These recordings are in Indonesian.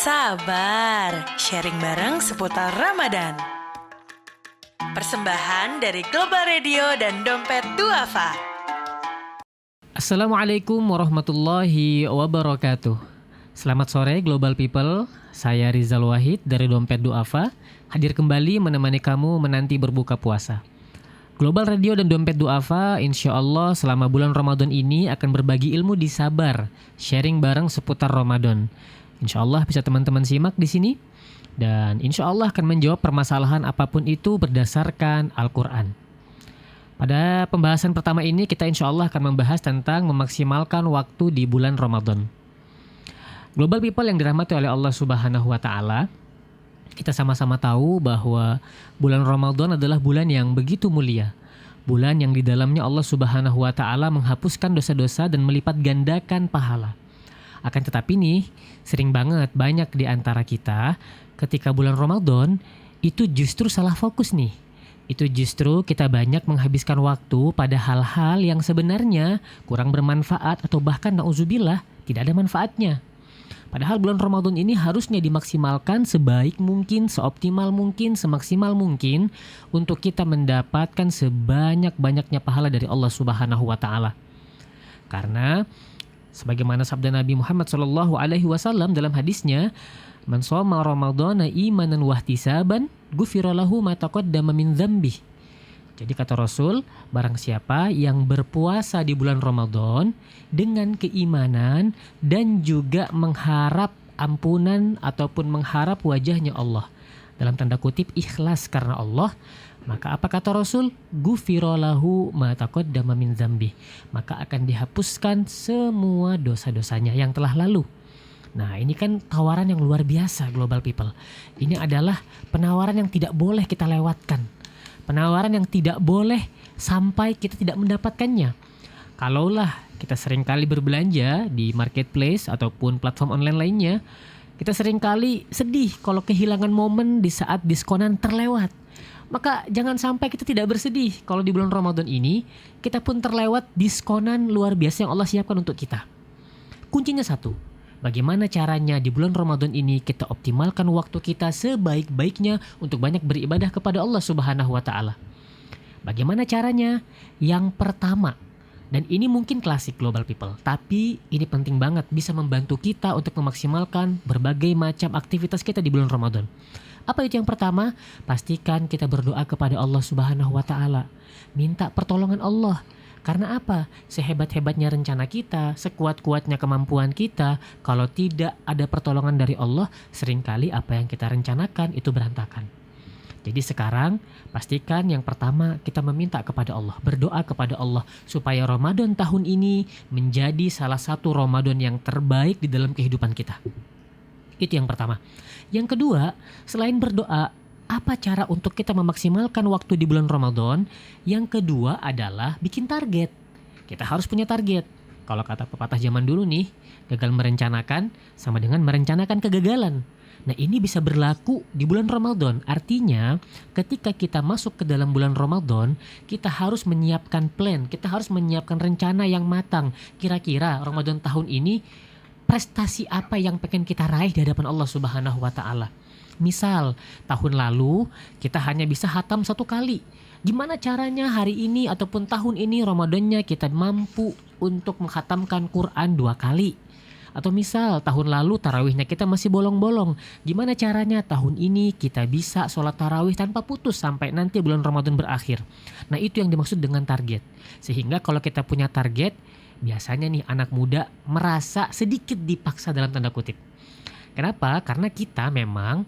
Sabar, sharing bareng seputar Ramadan. Persembahan dari Global Radio dan Dompet Duafa. Assalamualaikum warahmatullahi wabarakatuh. Selamat sore Global People. Saya Rizal Wahid dari Dompet Duafa, hadir kembali menemani kamu menanti berbuka puasa. Global Radio dan Dompet Duafa insya Allah selama bulan Ramadan ini akan berbagi ilmu di Sabar, sharing bareng seputar Ramadan. Insya Allah bisa teman-teman simak di sini. Dan insya Allah akan menjawab permasalahan apapun itu berdasarkan Al-Quran. Pada pembahasan pertama ini kita insya Allah akan membahas tentang memaksimalkan waktu di bulan Ramadan. Global People yang dirahmati oleh Allah Subhanahu wa Ta'ala, kita sama-sama tahu bahwa bulan Ramadan adalah bulan yang begitu mulia. Bulan yang di dalamnya Allah Subhanahu wa Ta'ala menghapuskan dosa-dosa dan melipat gandakan pahala. Akan tetapi nih, sering banget banyak di antara kita ketika bulan Ramadan itu justru salah fokus nih. Itu justru kita banyak menghabiskan waktu pada hal-hal yang sebenarnya kurang bermanfaat atau bahkan na'udzubillah tidak ada manfaatnya. Padahal bulan Ramadan ini harusnya dimaksimalkan sebaik mungkin, seoptimal mungkin, semaksimal mungkin untuk kita mendapatkan sebanyak-banyaknya pahala dari Allah Subhanahu wa Ta'ala. Karena sebagaimana sabda Nabi Muhammad SAW dalam hadisnya, "Man shoma Ramadhana imanan wahtisaban, ghufira lahu ma taqaddama min dzambih." Jadi kata Rasul, barang siapa yang berpuasa di bulan Ramadan dengan keimanan dan juga mengharap ampunan ataupun mengharap wajahnya Allah, dalam tanda kutip ikhlas karena Allah, maka apa kata Rasul? Ghufira lahu ma taqaddama min dzambih. Maka akan dihapuskan semua dosa-dosanya yang telah lalu. Nah, ini kan tawaran yang luar biasa Global People. Ini adalah penawaran yang tidak boleh kita lewatkan. Penawaran yang tidak boleh sampai kita tidak mendapatkannya. Kalaulah kita seringkali berbelanja di marketplace ataupun platform online lainnya, kita seringkali sedih kalau kehilangan momen di saat diskonan terlewat. Maka jangan sampai kita tidak bersedih kalau di bulan Ramadan ini kita pun terlewat diskonan luar biasa yang Allah siapkan untuk kita. Kuncinya satu, bagaimana caranya di bulan Ramadan ini kita optimalkan waktu kita sebaik-baiknya untuk banyak beribadah kepada Allah Subhanahu wa Ta'ala. Bagaimana caranya? Yang pertama, dan ini mungkin klasik Global People, tapi ini penting banget bisa membantu kita untuk memaksimalkan berbagai macam aktivitas kita di bulan Ramadan. Apa itu yang pertama? Pastikan kita berdoa kepada Allah Subhanahu wa Ta'ala. Minta pertolongan Allah. Karena apa? Sehebat-hebatnya rencana kita, sekuat-kuatnya kemampuan kita, kalau tidak ada pertolongan dari Allah, seringkali apa yang kita rencanakan itu berantakan. Jadi sekarang pastikan yang pertama kita meminta kepada Allah, berdoa kepada Allah supaya Ramadan tahun ini menjadi salah satu Ramadan yang terbaik di dalam kehidupan kita. Itu yang pertama. Yang kedua, selain berdoa, apa cara untuk kita memaksimalkan waktu di bulan Ramadan? Yang kedua adalah bikin target. Kita harus punya target. Kalau kata pepatah zaman dulu nih, gagal merencanakan sama dengan merencanakan kegagalan. Nah, ini bisa berlaku di bulan Ramadan. Artinya, ketika kita masuk ke dalam bulan Ramadan, kita harus menyiapkan plan, kita harus menyiapkan rencana yang matang. Kira-kira Ramadan tahun ini prestasi apa yang pengen kita raih di hadapan Allah Subhanahu wa Ta'ala. Misal, tahun lalu kita hanya bisa khatam 1 kali. Gimana caranya hari ini ataupun tahun ini Ramadannya kita mampu untuk menghatamkan Quran 2 kali? Atau misal tahun lalu tarawihnya kita masih bolong-bolong. Gimana caranya tahun ini kita bisa sholat tarawih tanpa putus sampai nanti bulan Ramadan berakhir? Nah, itu yang dimaksud dengan target. Sehingga kalau kita punya target, biasanya nih anak muda merasa sedikit dipaksa dalam tanda kutip. Kenapa? Karena kita memang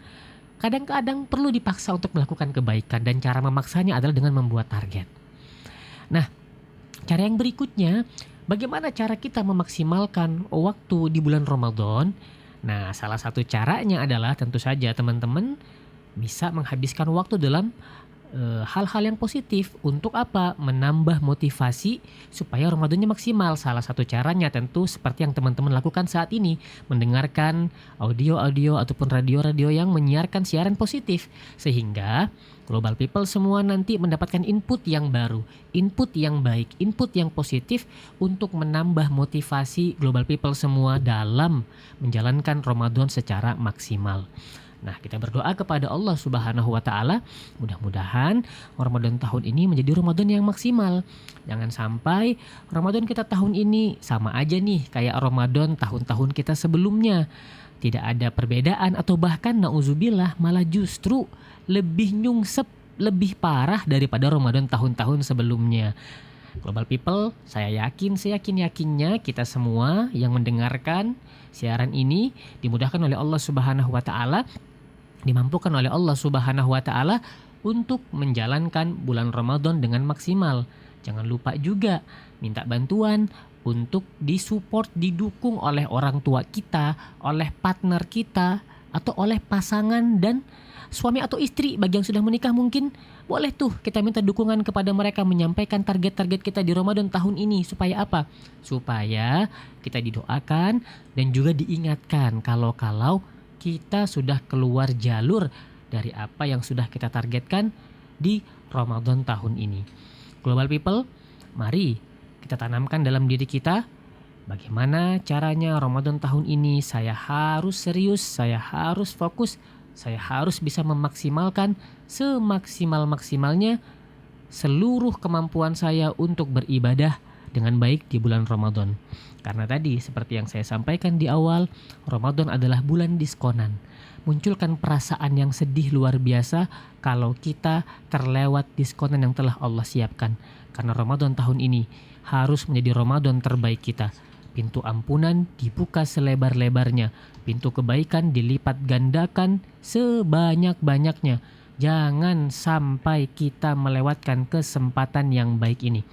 kadang-kadang perlu dipaksa untuk melakukan kebaikan dan cara memaksanya adalah dengan membuat target. Nah, cara yang berikutnya, bagaimana cara kita memaksimalkan waktu di bulan Ramadan? Nah, salah satu caranya adalah tentu saja teman-teman bisa menghabiskan waktu dalam hal-hal yang positif. Untuk apa? Menambah motivasi supaya Ramadannya maksimal. Salah satu caranya tentu seperti yang teman-teman lakukan saat ini, mendengarkan audio-audio ataupun radio-radio yang menyiarkan siaran positif, sehingga Global People semua nanti mendapatkan input yang baru, input yang baik, input yang positif untuk menambah motivasi Global People semua dalam menjalankan Ramadan secara maksimal. Nah, kita berdoa kepada Allah Subhanahu wa Ta'ala, mudah-mudahan Ramadan tahun ini menjadi Ramadan yang maksimal. Jangan sampai Ramadan kita tahun ini sama aja nih kayak Ramadan tahun-tahun kita sebelumnya. Tidak ada perbedaan atau bahkan na'udzubillah malah justru lebih nyungsep, lebih parah daripada Ramadan tahun-tahun sebelumnya. Global People, saya yakin-yakinnya kita semua yang mendengarkan siaran ini dimudahkan oleh Allah Subhanahu wa Ta'ala, dimampukan oleh Allah Subhanahu wa Ta'ala untuk menjalankan bulan Ramadan dengan maksimal. Jangan lupa juga minta bantuan untuk disupport, didukung oleh orang tua kita, oleh partner kita, atau oleh pasangan dan suami atau istri. Bagi yang sudah menikah mungkin boleh tuh kita minta dukungan kepada mereka menyampaikan target-target kita di Ramadan tahun ini. Supaya apa? Supaya kita didoakan dan juga diingatkan kalau kita sudah keluar jalur dari apa yang sudah kita targetkan di Ramadan tahun ini. Global People, mari kita tanamkan dalam diri kita bagaimana caranya Ramadan tahun ini saya harus serius, saya harus fokus, saya harus bisa memaksimalkan semaksimal-maksimalnya seluruh kemampuan saya untuk beribadah dengan baik di bulan Ramadan. Karena tadi seperti yang saya sampaikan di awal, Ramadan adalah bulan diskonan. Munculkan perasaan yang sedih luar biasa kalau kita terlewat diskonan yang telah Allah siapkan. Karena Ramadan tahun ini harus menjadi Ramadan terbaik kita. Pintu ampunan dibuka selebar-lebarnya. Pintu kebaikan dilipat gandakan sebanyak-banyaknya. Jangan sampai kita melewatkan kesempatan yang baik ini.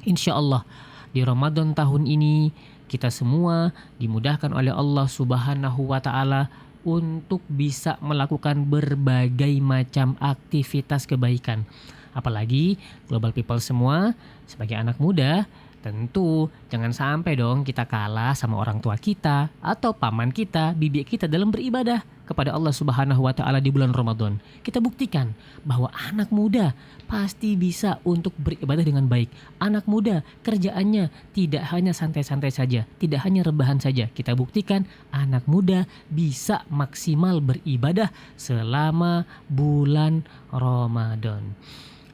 Insya Allah di Ramadan tahun ini kita semua dimudahkan oleh Allah Subhanahu wa Ta'ala untuk bisa melakukan berbagai macam aktivitas kebaikan. Apalagi Global People semua sebagai anak muda, tentu jangan sampai dong kita kalah sama orang tua kita atau paman kita, bibi kita dalam beribadah kepada Allah Subhanahu wa Ta'ala di bulan Ramadan. Kita buktikan bahwa anak muda pasti bisa untuk beribadah dengan baik. Anak muda kerjaannya tidak hanya santai-santai saja, tidak hanya rebahan saja. Kita buktikan anak muda bisa maksimal beribadah selama bulan Ramadan.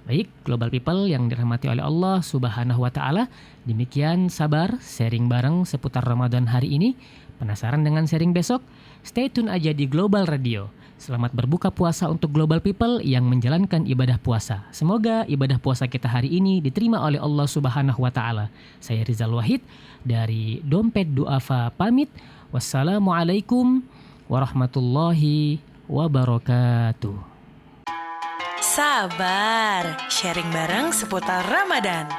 Baik, Global People yang dirahmati oleh Allah Subhanahu wa Ta'ala, demikian sabar sharing bareng seputar Ramadan hari ini. Penasaran dengan sharing besok? Stay tune aja di Global Radio. Selamat berbuka puasa untuk Global People yang menjalankan ibadah puasa. Semoga ibadah puasa kita hari ini diterima oleh Allah Subhanahu wa Ta'ala. Saya Rizal Wahid dari Dompet Duafa pamit. Wassalamualaikum warahmatullahi wabarakatuh. Sabar, sharing bareng seputar Ramadan.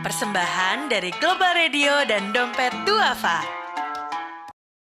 Persembahan dari Global Radio dan Dompet Duafa.